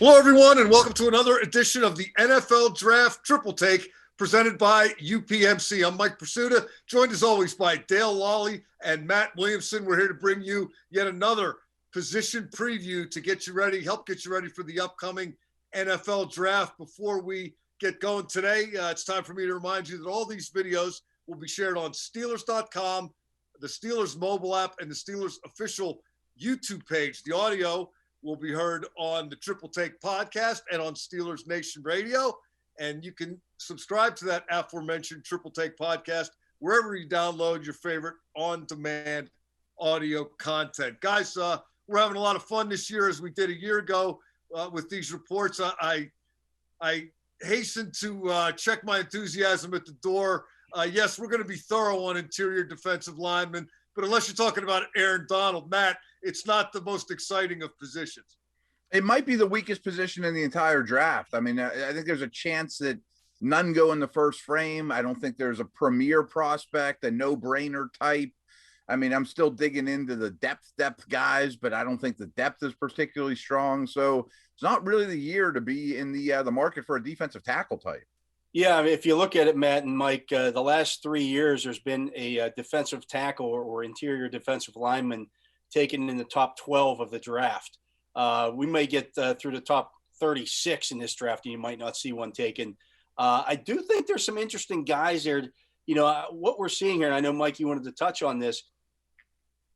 Hello, everyone, and welcome to another edition of the NFL Draft Triple Take presented by UPMC. I'm Mike Prisuta, joined as always by Dale Lolley and Matt Williamson. We're here to bring you yet another position preview to get you ready, help get you ready for the upcoming NFL Draft. Before we get going today, it's time for me to remind you that all these videos will be shared on Steelers.com, the Steelers mobile app, and the Steelers official YouTube page. The audio will be heard on the Triple Take podcast and on Steelers Nation Radio. And you can subscribe to that aforementioned Triple Take podcast wherever you download your favorite on-demand audio content. Guys, we're having a lot of fun this year as we did a year ago with these reports. I hasten to check my enthusiasm at the door. Yes, we're going to be thorough on interior defensive linemen, but unless you're talking about Aaron Donald, Matt, it's not the most exciting of positions. It might be the weakest position in the entire draft. I mean, I think there's a chance that none go in the first frame. I don't think there's a premier prospect, a no-brainer type. I mean, I'm still digging into the depth guys, but I don't think the depth is particularly strong. So it's not really the year to be in the market for a defensive tackle type. Yeah, I mean, if you look at it, Matt and Mike, the last 3 years, there's been a defensive tackle or interior defensive lineman taken in the top 12 of the draft. We may get through the top 36 in this draft, and you might not see one taken. I do think there's some interesting guys there. You know, what we're seeing here, and I know, Mike, you wanted to touch on this.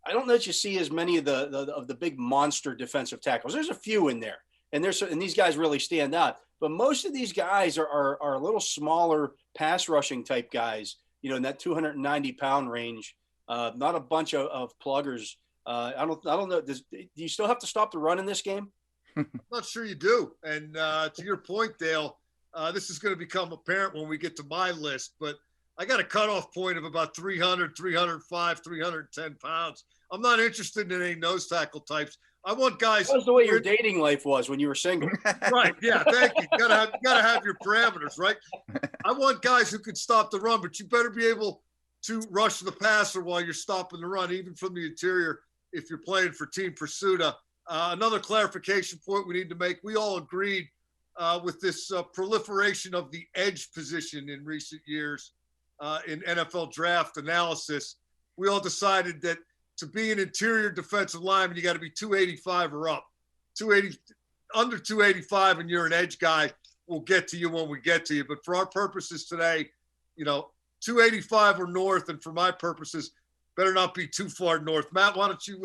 I don't know that you see as many of the big monster defensive tackles. There's a few in there, and these guys really stand out. But most of these guys are a little smaller pass rushing type guys, you know, in that 290-pound range. Not a bunch of pluggers. I don't know. Do you still have to stop the run in this game? I'm not sure you do. And to your point, Dale, this is going to become apparent when we get to my list, but I got a cutoff point of about 300, 305, 310 pounds. I'm not interested in any nose tackle types. I want guys. That was the way your dating life was when you were single. Right. Yeah. Thank you. You gotta have your parameters, right? I want guys who can stop the run, but you better be able to rush the passer while you're stopping the run, even from the interior, if you're playing for Team Prisuta. Another clarification point we need to make. We all agreed with this proliferation of the edge position in recent years in NFL draft analysis. We all decided that to be an interior defensive lineman, you got to be 285 or up. 280, under 285, and you're an edge guy. We'll get to you when we get to you. But for our purposes today, you know, 285 or north, and for my purposes, better not be too far north. Matt, why don't you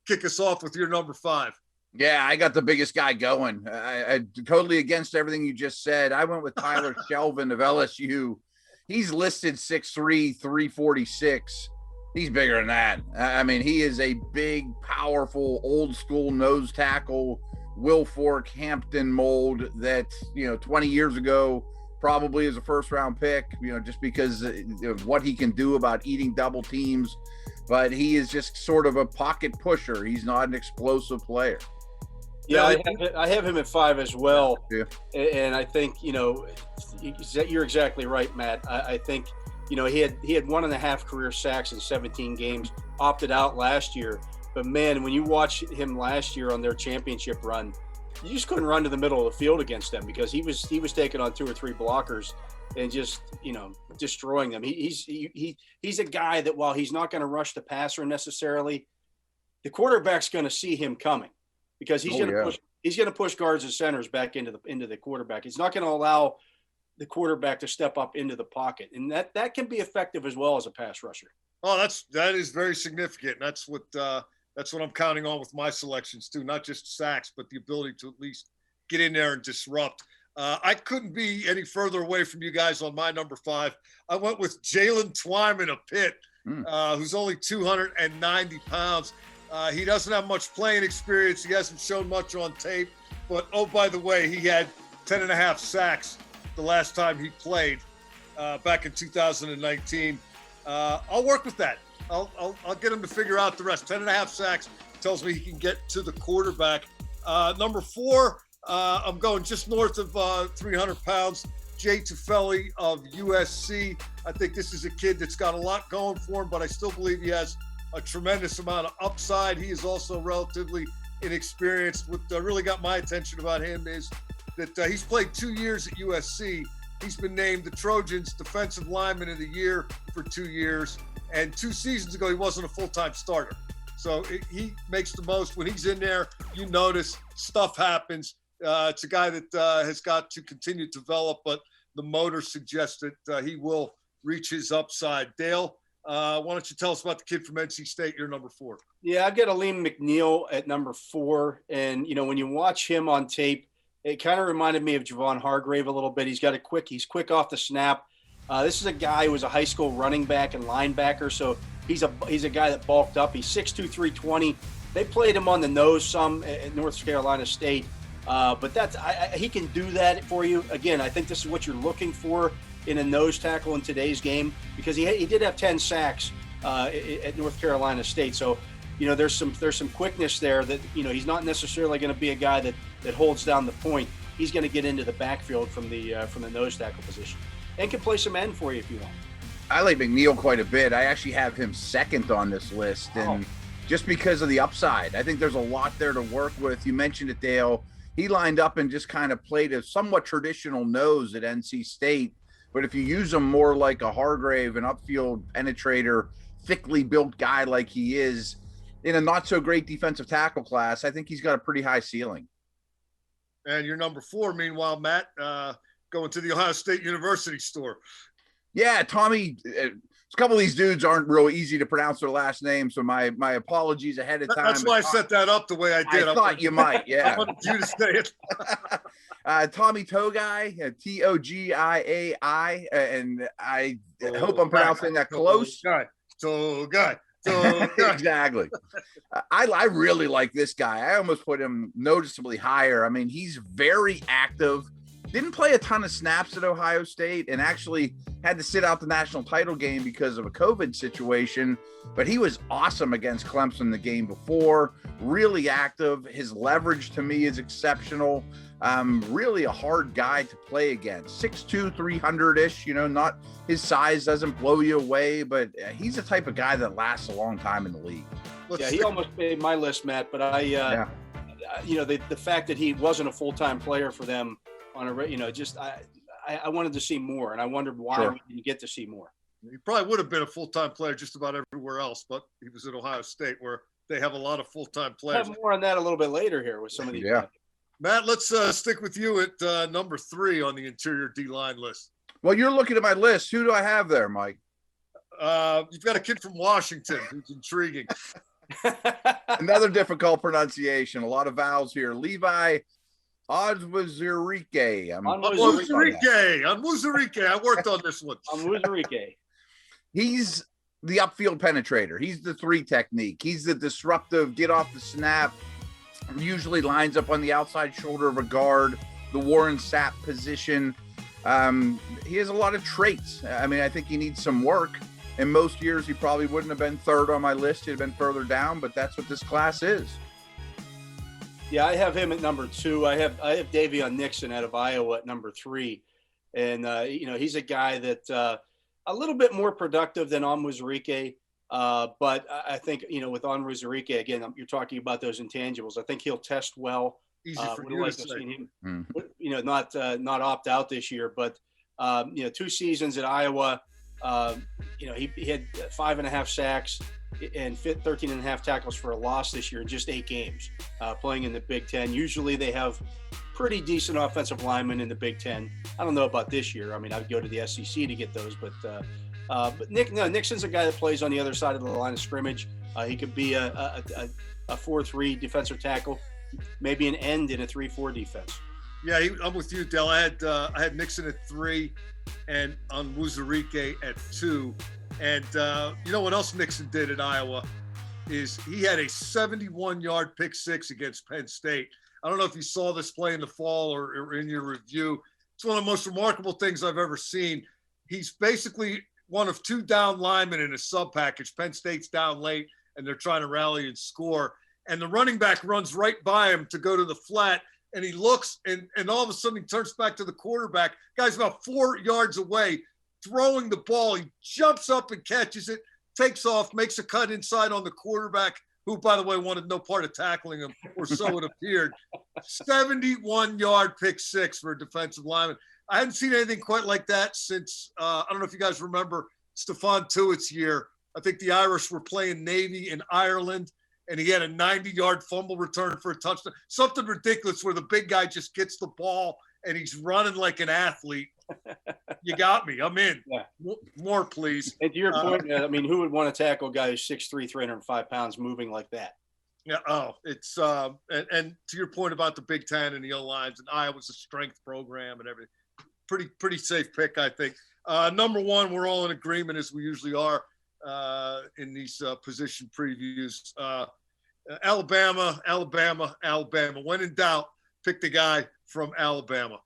kick us off with your number 5? Yeah, I got the biggest guy going. I totally against everything you just said. I went with Tyler Shelvin of LSU. He's listed 6'3", 346. He's bigger than that. I mean, he is a big, powerful, old school nose tackle, Will Fork, Hampton mold that, you know, 20 years ago probably is a first round pick, you know, just because of what he can do about eating double teams. But he is just sort of a pocket pusher. He's not an explosive player. Yeah, I have him at 5 as well. Yeah. And I think, you know, you're exactly right, Matt. I think, you know, he had 1.5 career sacks in 17 games, opted out last year. But, man, when you watch him last year on their championship run, you just couldn't run to the middle of the field against them because he was taking on 2 or 3 blockers and just, you know, destroying them. He's a guy that while he's not going to rush the passer necessarily, the quarterback's going to see him coming because he's going to push guards and centers back into the quarterback. He's not going to allow the quarterback to step up into the pocket, and that can be effective as well as a pass rusher. Oh, that is very significant. That's what I'm counting on with my selections too. Not just sacks, but the ability to at least get in there and disrupt. I couldn't be any further away from you guys on my number 5. I went with Jalen Twyman of Pitt, who's only 290 pounds. He doesn't have much playing experience. He hasn't shown much on tape. But, oh, by the way, he had 10.5 sacks the last time he played back in 2019. I'll work with that. I'll get him to figure out the rest. 10.5 sacks tells me he can get to the quarterback. Number 4, I'm going just north of 300 pounds. Jay Tufele of USC. I think this is a kid that's got a lot going for him, but I still believe he has a tremendous amount of upside. He is also relatively inexperienced. What really got my attention about him is that he's played 2 years at USC. He's been named the Trojans Defensive Lineman of the Year for 2 years. And 2 seasons ago, he wasn't a full-time starter. So he makes the most. When he's in there, you notice stuff happens. It's a guy that has got to continue to develop, but the motor suggests that he will reach his upside. Dale, why don't you tell us about the kid from NC State, you're number 4? Yeah, I've got Aleem McNeil at number 4. And, when you watch him on tape, it kind of reminded me of Javon Hargrave a little bit. He's quick off the snap. This is a guy who was a high school running back and linebacker. So he's a guy that bulked up. He's 6'2", 320. They played him on the nose some at North Carolina State. But he can do that for you. Again, I think this is what you're looking for in a nose tackle in today's game, because he did have 10 sacks at North Carolina State. So, there's some quickness there that, he's not necessarily going to be a guy that holds down the point. He's going to get into the backfield from the nose tackle position and can play some end for you if you want. I like McNeil quite a bit. I actually have him second on this list, and just because of the upside. I think there's a lot there to work with. You mentioned it, Dale. He lined up and just kind of played a somewhat traditional nose at NC State. But if you use him more like a Hargrave, an upfield penetrator, thickly built guy like he is, in a not so great defensive tackle class, I think he's got a pretty high ceiling. And you're number 4. Meanwhile, Matt, going to the Ohio State University store. Yeah, Tommy, a couple of these dudes aren't real easy to pronounce their last name, so my apologies ahead of time. That's why I set that up the way I did. I thought you might, yeah. I wanted you to say it. Tommy Togai, Togiai, and I hope I'm pronouncing that close. Togai. Exactly. I really like this guy. I almost put him noticeably higher. I mean, he's very active. Didn't play a ton of snaps at Ohio State and actually had to sit out the national title game because of a COVID situation, but he was awesome against Clemson the game before, really active. His leverage to me is exceptional. Really a hard guy to play against. 6'2", 300-ish, not his size doesn't blow you away, but he's the type of guy that lasts a long time in the league. He almost made my list, Matt, but the fact that he wasn't a full-time player for them on I wanted to see more, and I wondered why we didn't get to see more. He probably would have been a full-time player just about everywhere else, but he was at Ohio State where they have a lot of full-time players. We'll have more on that a little bit later here with some of these. Yeah. Guys. Matt, let's stick with you at number 3 on the interior D-line list. Well, you're looking at my list. Who do I have there, Mike? You've got a kid from Washington who's intriguing. Another difficult pronunciation. A lot of vowels here. Levi Onwuzurike. Onwuzurike. I worked on this one. Onwuzurike. He's the upfield penetrator. He's the 3 technique. He's the disruptive, get off the snap, usually lines up on the outside shoulder of a guard, the Warren Sapp position. He has a lot of traits. I mean, I think he needs some work. In most years, he probably wouldn't have been 3rd on my list. He'd have been further down, but that's what this class is. Yeah, I have him at number 2. I have Davion Nixon out of Iowa at number 3. And, he's a guy that a little bit more productive than Onwuzurike. But I think, with Onwuzurike, again, you're talking about those intangibles. I think he'll test well. Easy for you to say. Him, not opt out this year, but, 2 seasons at Iowa, he had 5.5 sacks and 13.5 tackles for a loss this year in just 8 games, playing in the Big Ten. Usually they have pretty decent offensive linemen in the Big Ten. I don't know about this year. I mean, I'd go to the SEC to get those, but Nixon's a guy that plays on the other side of the line of scrimmage. He could be a 4-3 defensive tackle, maybe an end in a 3-4 defense. Yeah, I'm with you, Del. I had Nixon at 3 and Onwuzurike at 2. And you know what else Nixon did at Iowa is he had a 71-yard pick 6 against Penn State. I don't know if you saw this play in the fall or in your review. It's one of the most remarkable things I've ever seen. He's basically one of 2 down linemen in a sub package. Penn State's down late, and they're trying to rally and score. And the running back runs right by him to go to the flat, and he looks, and all of a sudden he turns back to the quarterback. Guy's about 4 yards away, throwing the ball. He jumps up and catches it, takes off, makes a cut inside on the quarterback, who, by the way, wanted no part of tackling him, or so it appeared. 71-yard pick six for a defensive lineman. I hadn't seen anything quite like that since, I don't know if you guys remember Stephon Tuitt's year. I think the Irish were playing Navy in Ireland, and he had a 90-yard fumble return for a touchdown. Something ridiculous where the big guy just gets the ball and he's running like an athlete. You got me. I'm in. Yeah. More, please. And to your point, I mean, who would want to tackle a guy who's 6'3", 305 pounds moving like that? Yeah. Oh, it's and to your point about the Big Ten and the O-lines, and Iowa's a strength program and everything. Pretty safe pick, I think. Number one, we're all in agreement, as we usually are in these position previews. Alabama. When in doubt, pick the guy from Alabama.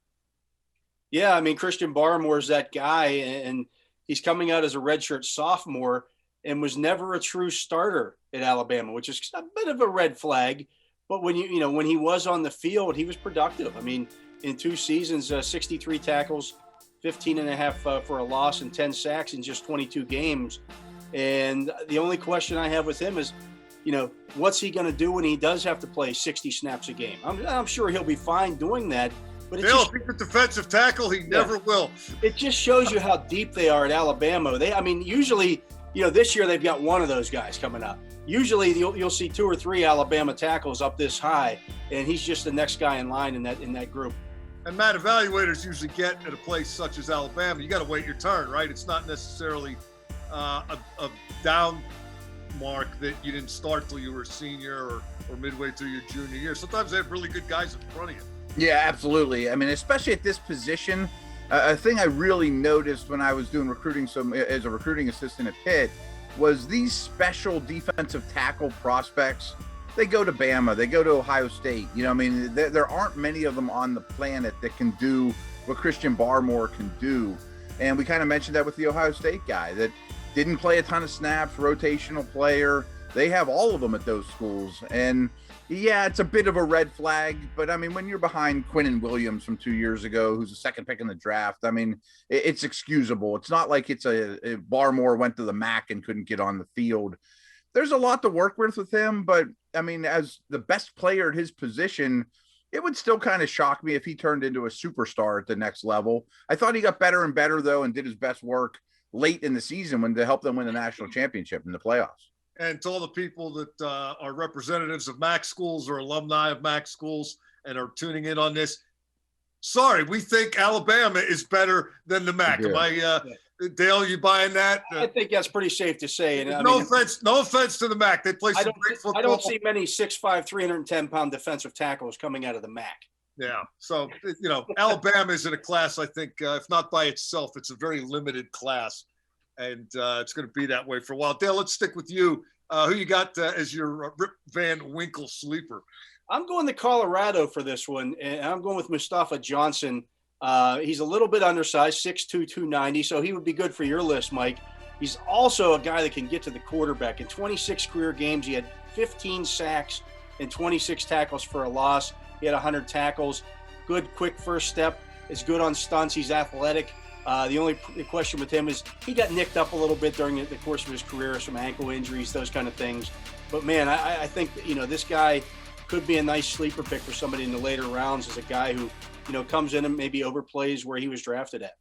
Yeah, I mean, Christian Barmore's that guy, and he's coming out as a redshirt sophomore and was never a true starter at Alabama, which is a bit of a red flag. But when when he was on the field, he was productive. I mean, in 2 seasons, 63 tackles, 15.5 for a loss, and 10 sacks in just 22 games. And the only question I have with him is, what's he going to do when he does have to play 60 snaps a game? I'm sure he'll be fine doing that. But he's a defensive tackle. He never will. It just shows you how deep they are at Alabama. Usually, this year they've got one of those guys coming up. Usually you'll see 2 or 3 Alabama tackles up this high, and he's just the next guy in line in that group. And Matt, evaluators usually get at a place such as Alabama, you got to wait your turn, right? It's not necessarily a down mark that you didn't start till you were a senior or midway through your junior year. Sometimes they have really good guys in front of you. Yeah, absolutely. I mean, especially at this position, a thing I really noticed when I was doing recruiting as a recruiting assistant at Pitt was these special defensive tackle prospects. They go to Bama, they go to Ohio State. There aren't many of them on the planet that can do what Christian Barmore can do. And we kind of mentioned that with the Ohio State guy that didn't play a ton of snaps, rotational player. They have all of them at those schools. And yeah, it's a bit of a red flag, but I mean, when you're behind Quinnen Williams from 2 years ago, who's the second pick in the draft, I mean, it's excusable. It's not like it's a Barmore went to the MAC and couldn't get on the field. There's a lot to work with him, but I mean, as the best player at his position, it would still kind of shock me if he turned into a superstar at the next level. I thought he got better and better, though, and did his best work late in the season to help them win the national championship in the playoffs. And to all the people that are representatives of MAC schools or alumni of MAC schools and are tuning in on this, sorry, we think Alabama is better than the MAC. Yeah. Dale, you buying that? I think that's pretty safe to say. And no offense to the MAC. They play some great football. I don't see many 6'5", 310-pound defensive tackles coming out of the MAC. Yeah. So, Alabama is in a class, I think, if not by itself, it's a very limited class. And it's going to be that way for a while. Dale, let's stick with you. Who you got as your Rip Van Winkle sleeper? I'm going to Colorado for this one, and I'm going with Mustafa Johnson. He's a little bit undersized, 6'2", 290, so he would be good for your list, Mike. He's also a guy that can get to the quarterback. In 26 career games, he had 15 sacks and 26 tackles for a loss. He had 100 tackles. Good, quick first step. Is good on stunts. He's athletic. The only question with him is he got nicked up a little bit during the course of his career, some ankle injuries, those kind of things. But, man, I think that, this guy could be a nice sleeper pick for somebody in the later rounds as a guy who, comes in and maybe overplays where he was drafted at.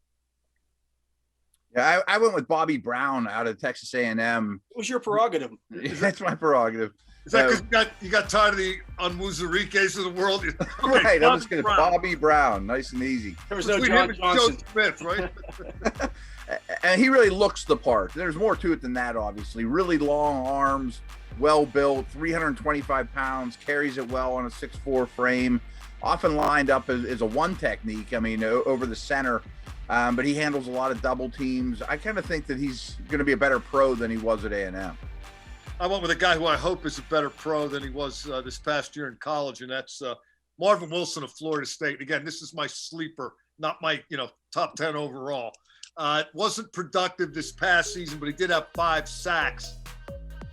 Yeah, I went with Bobby Brown out of Texas A&M. It was your prerogative. That's my prerogative. Is that because you got tired of the Onwuzurikes of the world? Okay, right, I'm just going to Bobby Brown, nice and easy. There was no John Johnson. Joe Smith, right? And he really looks the part. There's more to it than that, obviously. Really long arms, well built, 325 pounds, carries it well on a 6'4" frame. Often lined up as a one technique, over the center. But he handles a lot of double teams. I kind of think that he's going to be a better pro than he was at A&M. I went with a guy who I hope is a better pro than he was this past year in college, and that's Marvin Wilson of Florida State. Again, this is my sleeper, not my top 10 overall. It wasn't productive this past season, but he did have 5 sacks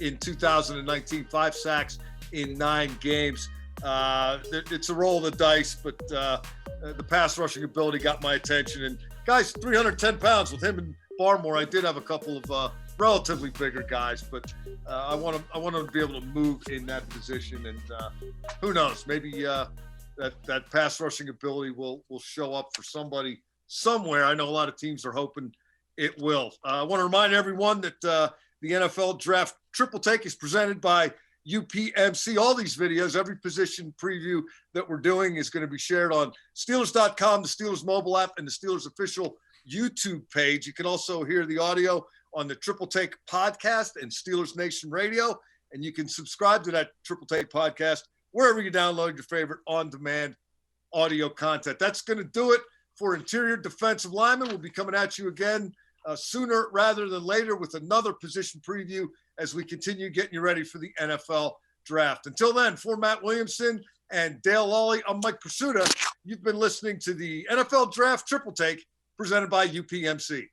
in 2019, 5 sacks in 9 games. It's a roll of the dice, but the pass rushing ability got my attention. And guys, 310 pounds with him and Barmore. I did have a couple of relatively bigger guys, but I want them to be able to move in that position. And who knows, maybe that pass rushing ability will show up for somebody somewhere. I know a lot of teams are hoping it will. I want to remind everyone that the NFL Draft Triple Take is presented by UPMC. All these videos, every position preview that we're doing is going to be shared on Steelers.com, the Steelers mobile app, and the Steelers official YouTube page. You can also hear the audio on the Triple Take podcast and Steelers Nation Radio, and you can subscribe to that Triple Take podcast wherever you download your favorite on-demand audio content. That's going to do it for Interior Defensive Linemen. We'll be coming at you again sooner rather than later with another position preview as we continue getting you ready for the NFL Draft. Until then, for Matt Williamson and Dale Lolley, I'm Mike Prisuta. You've been listening to the NFL Draft Triple Take presented by UPMC.